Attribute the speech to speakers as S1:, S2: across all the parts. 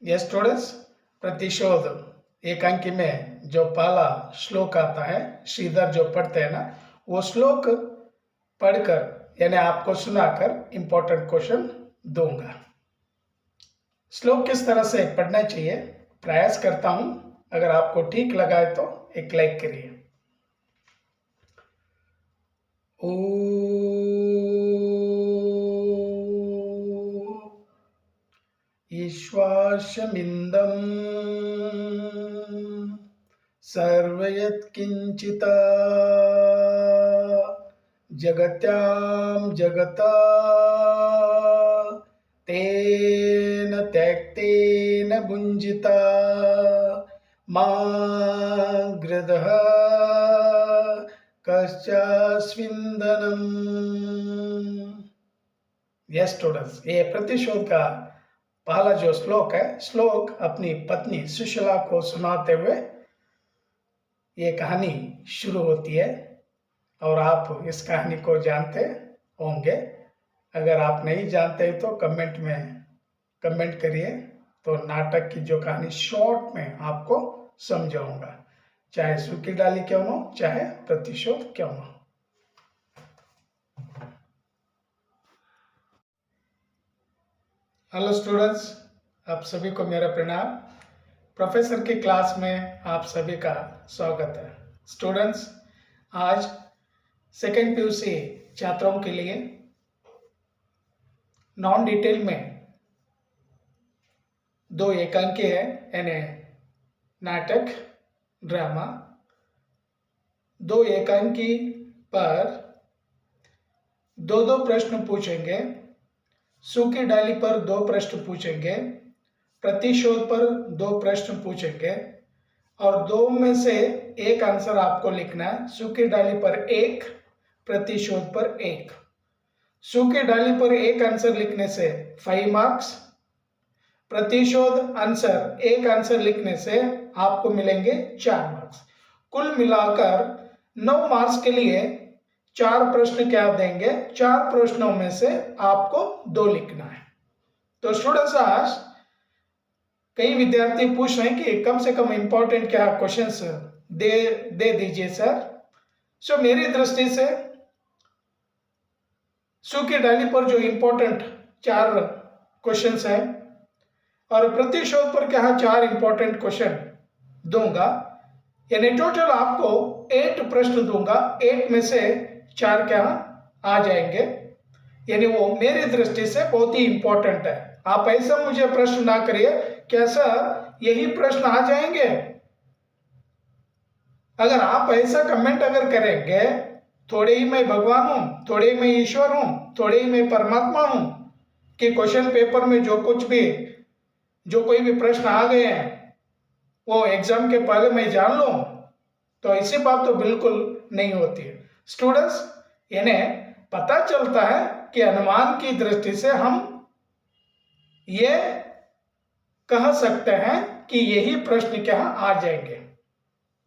S1: Yes students, प्रतिशोध एकांकी में जो पहला श्लोक आता है, श्रीधर जो पढ़ते हैं ना, वो श्लोक पढ़कर यानी आपको सुनाकर इम्पोर्टेंट क्वेश्चन दूंगा। श्लोक किस तरह से पढ़ना चाहिए प्रयास करता हूं। अगर आपको ठीक लगा है तो एक लाइक करिए। ईश्वासमिन्दं सर्वयत्किञ्चित् जगत्यां जगता तेन त्यक्तेन भुञ्जिता मा गृधः कश्चास्विन्दनम्। यस स्टूडेंट्स, ये प्रतिशोध का पहला जो श्लोक है, श्लोक अपनी पत्नी सुशीला को सुनाते हुए ये कहानी शुरू होती है और आप इस कहानी को जानते होंगे। अगर आप नहीं जानते तो कमेंट में कमेंट करिए, तो नाटक की जो कहानी शॉर्ट में आपको समझाऊंगा, चाहे सूखी डाली क्यों हो, चाहे प्रतिशोध क्यों हो। हेलो स्टूडेंट्स, आप सभी को मेरा प्रणाम। प्रोफेसर की क्लास में आप सभी का स्वागत है। स्टूडेंट्स, आज सेकेंड पीयूसी छात्रों के लिए नॉन डिटेल में 2 एकांकी है, यानी नाटक ड्रामा। 2 एकांकी पर 2 प्रश्न पूछेंगे। सूखी डाली पर 2 प्रश्न पूछेंगे, प्रतिशोध पर 2 प्रश्न पूछेंगे और 2 में से एक आंसर आपको लिखना है। सूखी डाली पर 1, प्रतिशोध पर 1। सूखी डाली पर 1 आंसर लिखने से 5 मार्क्स, प्रतिशोध आंसर 1 आंसर लिखने से आपको मिलेंगे 4 मार्क्स। कुल मिलाकर 9 मार्क्स के लिए 4 प्रश्न क्या देंगे, 4 प्रश्नों में से आपको 2 लिखना है। तो स्टूडेंट्स, आज कई विद्यार्थी पूछ रहे हैं कि कम से कम इंपॉर्टेंट क्या क्वेश्चंस दे दीजिए सर। सो मेरी दृष्टि से सूखी डाली पर जो इंपॉर्टेंट 4 क्वेश्चंस हैं और प्रतिशोध पर क्या 4 इंपॉर्टेंट क्वेश्चन दूंगा, यानी टोटल आपको 8 प्रश्न दूंगा। 8 में से 4 क्या आ जाएंगे, यानी वो मेरी दृष्टि से बहुत ही इंपॉर्टेंट है। आप ऐसा मुझे प्रश्न ना करिए क्या सर यही प्रश्न आ जाएंगे। अगर आप ऐसा कमेंट अगर करेंगे, थोड़े ही मैं भगवान हूं, थोड़े ही मैं ईश्वर हूं, थोड़े ही मैं परमात्मा हूं, कि क्वेश्चन पेपर में जो कोई भी प्रश्न आ गए हैं वो एग्जाम के पहले मैं जान लूं, तो ऐसी बात तो बिल्कुल नहीं होती है। स्टूडेंट्स, इन्हें पता चलता है कि अनुमान की दृष्टि से हम ये कह सकते हैं कि यही प्रश्न क्या आ जाएंगे।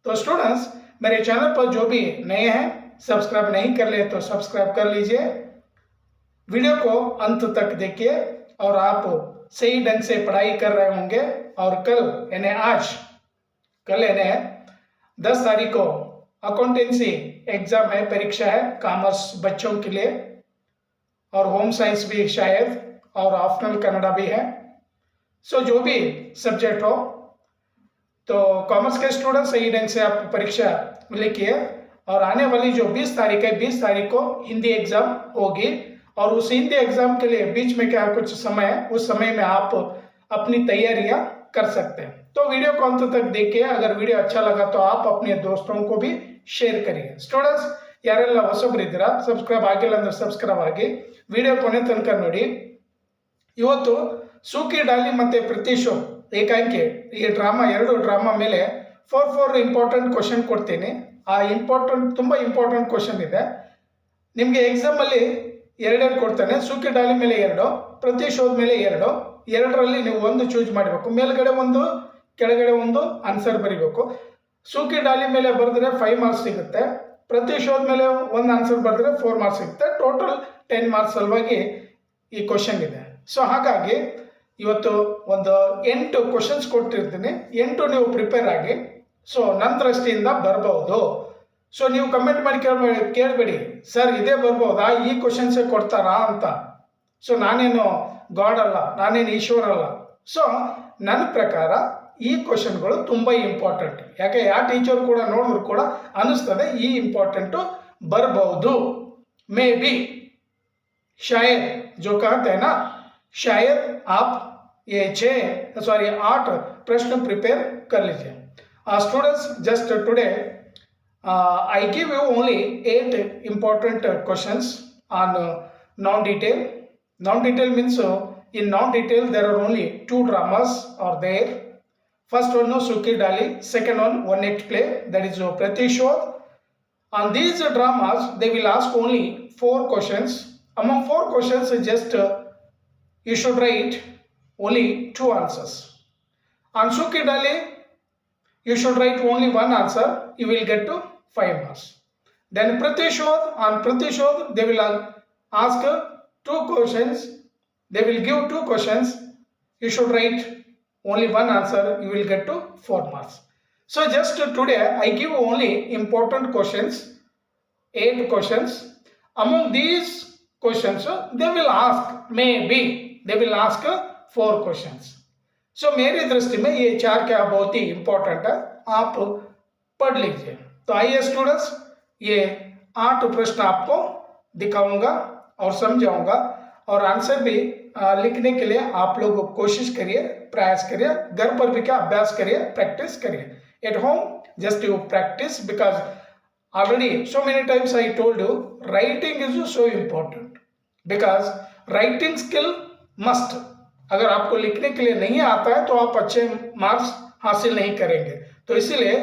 S1: तो स्टूडेंट्स, मेरे चैनल पर जो भी नए हैं, सब्सक्राइब नहीं कर ले तो सब्सक्राइब कर लीजिए। वीडियो को अंत तक देखिए और आप सही ढंग से पढ़ाई कर रहे होंगे। और कल यानी 10 तारीख को अकाउंटेंसी एग्जाम है, परीक्षा है कॉमर्स बच्चों के लिए, और होम साइंस भी शायद, और ऑप्शनल कन्नड़ा भी है। सो जो भी सब्जेक्ट हो, तो कॉमर्स के स्टूडेंट सही ढंग से आप परीक्षा लिखिए। और आने वाली जो 20 तारीख है, 20 तारीख को हिंदी एग्जाम होगी, और उस हिंदी एग्जाम के लिए बीच में क्या कुछ समय है, उस समय में आप अपनी तैयारियां कर सकते हैं। तो वीडियो को अंत तक देखिए। अगर वीडियो अच्छा लगा तो आप अपने दोस्तों को भी शेयर करिए। ಸ್ಟೂಡೆಂಟ್ಸ್, ಯಾರೆಲ್ಲ ಹೊಸಬರಿದ್ದೀರಾ ಸಬ್ಸ್ಕ್ರೈಬ್ ಆಗಿಲ್ಲ ಅಂದ್ರೆ ಸಬ್ಸ್ಕ್ರೈಬ್ ಆಗಿ ವಿಡಿಯೋ ಕೊನೆ ತನಕ ನೋಡಿ। ಇವತ್ತು ಸೂಕಿ ಡಾಲಿ ಮತ್ತೆ ಪ್ರತಿಶೋಧ ಏಕಾಂಕಿ ಈ ಡ್ರಾಮಾ 2 ಡ್ರಾಮಾ ಮೇಲೆ 4 ಇಂಪಾರ್ಟೆಂಟ್ ಕ್ವೆಶ್ಚನ್ ಕೊಡ್ತೀನಿ। ಆ ತುಂಬಾ ಇಂಪಾರ್ಟೆಂಟ್ ಕ್ವೆಶ್ಚನ್ ಇದೆ ನಿಮಗೆ ಎಕ್ಸಾಮ್ ಅಲ್ಲಿ 2 ಕೊಡ್ತಾನೆ। ಸೂಕಿ ಡಾಲಿ ಮೇಲೆ 2, ಪ್ರತಿಶೋಧ ಮೇಲೆ 2, 2ರಲ್ಲಿ ನೀವು ಒಂದು ಚೂಸ್ ಮಾಡಬೇಕು। ಮೇಲ್ಗಡೆ ಒಂದು ಕೆಳಗಡೆ ಒಂದು ಆನ್ಸರ್ ಬರೀಬೇಕು। सूखी डाली मेले बरद्रे 5 मार्क्स सिगुत्ते, प्रतिशोध मेले 1 आंसर बरद्रे 4 मार्क्स सिगुत्ते। टोटल 10 मार्क्स सलुवागि ಈ ಕ್ವೆಶ್ಚನ್ ಇದೆ। सो ಹಾಗಾಗಿ ಇವತ್ತು ಒಂದು 8 ಕ್ವಶನ್ಸ್ ಕೊಟ್ಟಿರ್ತೀನಿ, 8 ನೀವು ಪ್ರಿಪೇರ್ ಆಗಿ. ಸೊ ನನ್ನ ದೃಷ್ಟಿಯಿಂದ ಬರ್ಬೋದು. ಸೊ ನೀವು ಕಮೆಂಟ್ ಮಾಡಿ ಕೇಳಬೇಡಿ ಸರ್ ಇದೇ ಬರ್ಬೋದಾ, ಈ ಕ್ವಶನ್ಸೇ ಕೊಡ್ತಾರಾ ಅಂತ. ಸೊ ನಾನೇನು ಗಾಡ್ ಅಲ್ಲ, ನಾನೇನು ಈಶ್ವರ ಅಲ್ಲ. ಸೊ ನನ್ನ ಪ್ರಕಾರ ಈ ಕ್ವಶನ್ಗಳು ತುಂಬ ಇಂಪಾರ್ಟೆಂಟ್. ಯಾಕೆ ಯಾವ ಟೀಚರ್ ಕೂಡ ನೋಡಿದ್ರು ಕೂಡ ಅನ್ನಿಸ್ತದೆ ಈ ಇಂಪಾರ್ಟೆಂಟು ಬರ್ಬೋದು. मे बी, शायद, जो कहते हैं ना, शायद आप ये 8 प्रश्न प्रिपेयर कर लीजिए. Students, just today I give you only 8 important questions on non-detail. Non-detail means in non-detail there are only 2 dramas are there. First one is Suki Dali, second one act play, that is Pratishodh. On these dramas they will ask only 4 questions. Among 4 questions just you should write only 2 answers. On Suki Dali you should write only 1 answer, you will get to 5 marks. Then Pratishodh, on Pratishodh they will ask 2 questions, they will give 2 questions, you should write only 1 answer, you will get to 4 marks. So just today I give only important questions, 8 questions. Among these questions they will ask, maybe they will ask 4 questions. So मेरी दृष्टि में ये 4 क्या बहुत ही important है, आप पढ़ लीजिए. तो आइए स्टूडेंट्स, ये 8 प्रश्न आपको दिखाऊंगा और समझाऊंगा, और आंसर भी लिखने के लिए आप लोग कोशिश करिए, प्रयास करिए, घर पर भी क्या अभ्यास करिए, प्रैक्टिस करिए. At home just you practice, because already so many times I told you writing is so important, because writing skill must. अगर आपको लिखने के लिए नहीं आता है तो आप अच्छे मार्क्स हासिल नहीं करेंगे. तो इसीलिए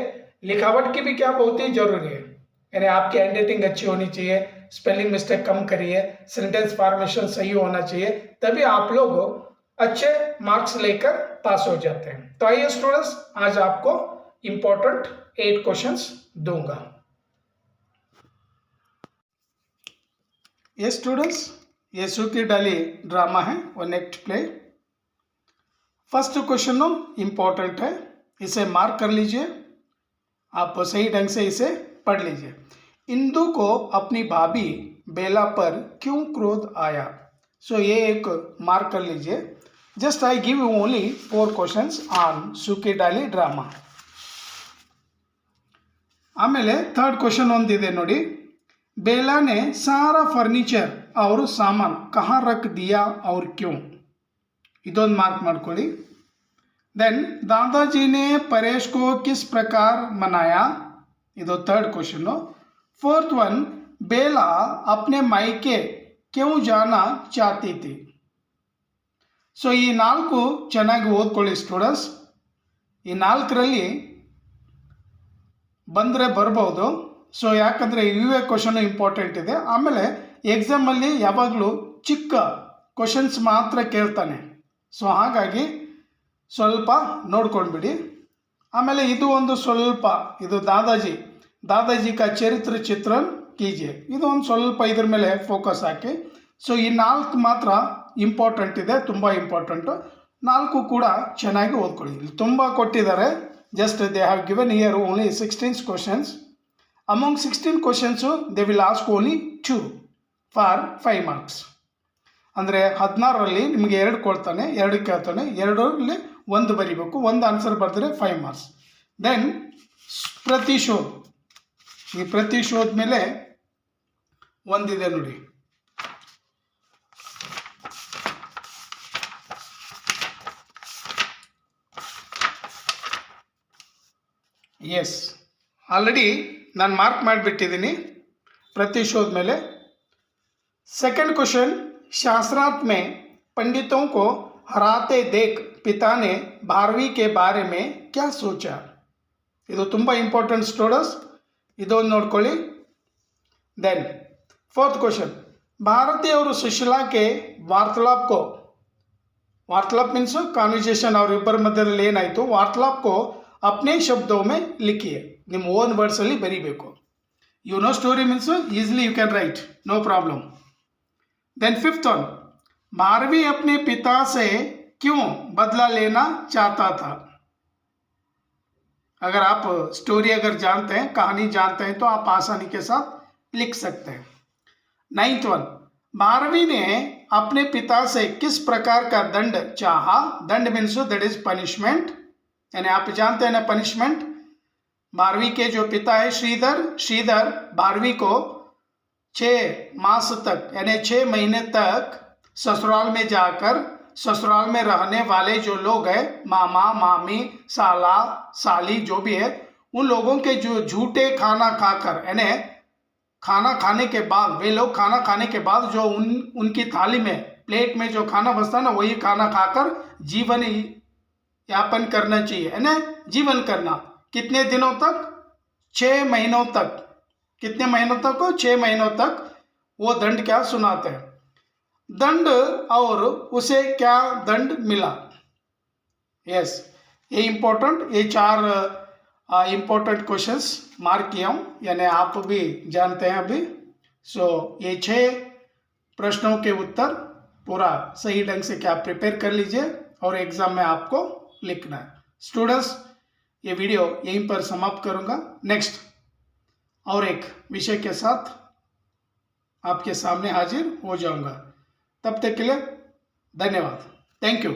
S1: लिखावट की भी क्या बहुत ही जरूरी है. यानी आपकी हैंडराइटिंग अच्छी होनी चाहिए, स्पेलिंग मिस्टेक कम करिए, सेंटेंस फॉर्मेशन सही होना चाहिए, तभी आप लोग अच्छे मार्क्स लेकर पास हो जाते हैं. तो आइए स्टूडेंट्स, आज आपको इंपॉर्टेंट 8 क्वेश्चंस दूंगा. ये स्टूडेंट्स, ये सुकी डाली ड्रामा है, one act play. First question important है, इसे मार्क कर लीजिए, आप सही ढंग से इसे पढ़ लीजिए. इंदु को अपनी भाभी बेला पर क्यों क्रोध आया. सो ये एक मार्क कर लीजिए. Just I give you only 4 questions on सुकी डाली ड्रामा. ಆಮೇಲೆ ಥರ್ಡ್ ಕ್ವೆಶ್ಚನ್ ಒಂದಿದೆ ನೋಡಿ, बेला ने सारा फर्नीचर और सामान कहाँ रख दिया और क्यों. ಇದೊಂದು ಮಾರ್ಕ್ ಮಾಡ್ಕೊಳ್ಳಿ. देन दादाजी ने परेश को किस प्रकार मनाया. ಇದು थर्ड क्वेश्चन. फोर्थ वन, बेला अपने मायके क्यों जाना चाहती थी. ಸೊ ಈ 4 ಚೆನ್ನಾಗಿ ಓದ್ಕೊಳ್ಳಿ ಸ್ಟೂಡೆಂಟ್ಸ್. ಈ 4ರಲ್ಲಿ ಬಂದರೆ ಬರ್ಬೋದು. ಸೊ ಯಾಕಂದರೆ ಇವೇ ಕ್ವಶನ್ ಇಂಪಾರ್ಟೆಂಟ್ ಇದೆ. ಆಮೇಲೆ ಎಕ್ಸಾಮಲ್ಲಿ ಯಾವಾಗಲೂ ಚಿಕ್ಕ ಕ್ವಶನ್ಸ್ ಮಾತ್ರ ಕೇಳ್ತಾನೆ. ಸೊ ಹಾಗಾಗಿ ಸ್ವಲ್ಪ ನೋಡ್ಕೊಂಡ್ಬಿಡಿ. ಆಮೇಲೆ ಇದು ಒಂದು ಸ್ವಲ್ಪ, ಇದು ದಾದಾಜಿ ಕಾ ಚರಿತ್ರ ಚಿತ್ರಣ ಕೀಜಿಯೆ, ಇದು ಒಂದು ಸ್ವಲ್ಪ ಇದ್ರ ಮೇಲೆ ಫೋಕಸ್ ಹಾಕಿ. ಸೊ ಈ 4 ಮಾತ್ರ ಇಂಪಾರ್ಟೆಂಟ್ ಇದೆ, ತುಂಬ ಇಂಪಾರ್ಟೆಂಟು. 4 ಕೂಡ ಚೆನ್ನಾಗಿ ಓದ್ಕೊಳ್ಳಿ. ಇಲ್ಲಿ ತುಂಬ ಕೊಟ್ಟಿದ್ದಾರೆ. Just they have given here only 16 questions. Among 16 questions they will ask only 2 for 5 marks. ಅಂದರೆ 16ರಲ್ಲಿ ನಿಮಗೆ 2 ಕೊಡ್ತಾನೆ, 2 ಕೇಳ್ತಾನೆ, 2ರಲ್ಲಿ 1 ಬರೀಬೇಕು, 1 ಆನ್ಸರ್ ಬರೆದ್ರೆ 5 ಮಾರ್ಕ್ಸ್. ದೆನ್ ಪ್ರತಿಶೋಧ್, ಈ ಪ್ರತಿಶೋಧ್ ಮೇಲೆ ಒಂದಿದೆ ನೋಡಿ. ಎಸ್, ಆಲ್ರೆಡಿ ನಾನು ಮಾರ್ಕ್ ಮಾಡಿಬಿಟ್ಟಿದ್ದೀನಿ प्रतिशोध मेले. सेकंड क्वेश्चन, शास्त्रार्थ में पंडितों को हराते देख पिता ने 12वीं के बारे में क्या सोचा. ಇದು ತುಂಬ ಇಂಪಾರ್ಟೆಂಟ್ ಸ್ಟೂಡೆಂಟ್ಸ್, ಇದೊಂದು ನೋಡ್ಕೊಳ್ಳಿ. देन फोर्थ क्वेश्चन, ಭಾರತೀಯವರು ಸುಶೀಲಾ के वार्तालाप को, वार्तालाप मीन्स कॉन्वर्सेशन और इಬ್ಬರ ಮಧ್ಯದಲ್ಲಿ ಏನಾಯಿತು, वार्तालाप को अपने शब्दों में लिखिए. ನಿಮ್ಮ ಓನ್ ವರ್ಡ್ಸ್ ಅಲ್ಲಿ ಬರೀಬೇಕು. You know story means easily you can write, no problem. Then fifth one, Bharvi अपने पिता से क्यों बदला लेना चाहता था। अगर आप स्टोरी अगर जानते हैं, कहानी जानते हैं, तो आप आसानी के साथ लिख सकते हैं। 9th वन, भारवी ने अपने पिता से किस प्रकार का दंड चाहा। दंड मीन्स दैट इज पनिशमेंट, यानी आप जानते हैं ना पनिशमेंट। भारवी के जो पिता है श्रीधर भारवी को 6 मास तक यानी 6 महीने तक ससुराल में जाकर ससुराल में रहने वाले जो लोग हैं, मामा मामी साला साली जो भी है, उन लोगों के जो झूठे खाना खाकर, यानी खाना खाने के बाद, वे लोग खाना खाने के बाद जो उनकी थाली में प्लेट में जो खाना बचता है ना, वही खाना खाकर जीवन यापन करना चाहिए, है ना, जीवन करना। कितने दिनों तक? 6 महीनों तक। कितने महीनों तक हो? 6 महीनों तक वो दंड क्या सुनाते हैं। दंड और उसे क्या दंड मिला। यस, ये इंपॉर्टेंट, ये 4 इंपॉर्टेंट क्वेश्चंस मार्क किया हूं, यानी आप भी जानते हैं अभी। ये 6 प्रश्नों के उत्तर पूरा सही ढंग से क्या प्रिपेयर कर लीजिए और एग्जाम में आपको लिखना है। स्टूडेंट्स, ये वीडियो यहीं पर समाप्त करूंगा। नेक्स्ट और एक विषय के साथ आपके सामने हाजिर हो जाऊंगा। तब तक के लिए धन्यवाद। Thank you.